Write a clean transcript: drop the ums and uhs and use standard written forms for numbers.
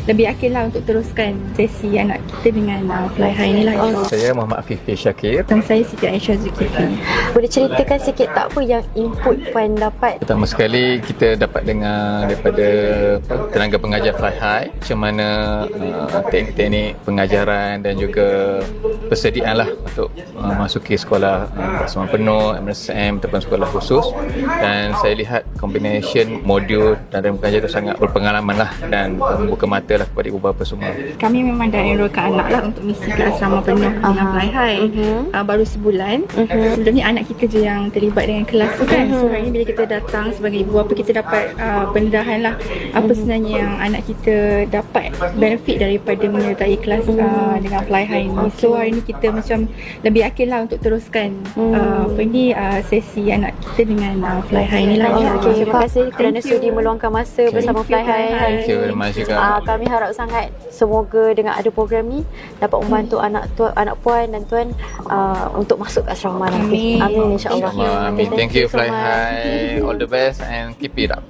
lebih yakinlah untuk teruskan sesi anak kita dengan Fly High ni lah. Saya Muhammad Afifi Syakir. Dan saya Siti Aisyah Zulkifli. Boleh ceritakan sikit tak apa yang input Puan dapat? Pertama sekali kita dapat dengar daripada tenaga pengajar Fly High macam mana teknik-teknik pengajaran dan juga persediaan lah untuk masuki sekolah pelaksanaan penuh, MSM ataupun sekolah khusus. Dan saya lihat combination modul dan pengajar itu sangat berpengalaman lah dan membuka mata lah kepada ibu bapa semua. Kami memang dah enrolkan anak lah untuk misi ke asrama penuh dengan Fly High. Baru sebulan. Sebelum ni anak kita je yang terlibat dengan kelas tu kan. So hari ni bila kita datang sebagai ibu bapa, kita dapat pendedahan lah apa sebenarnya yang anak kita dapat benefit daripada menyertai kelas dengan Fly High ni. So hari ni kita macam lebih yakin lah untuk teruskan sesi anak kita dengan Fly High ni lah. Terima kasih kerana sudi meluangkan masa bersama Fly High. Thank you very much juga. Kami harap sangat semoga dengan ada program ni dapat membantu anak puan dan tuan untuk masuk ke asrama nanti. Amin, insya-Allah. Amin. Thank you Fly High. All the best and keep it up.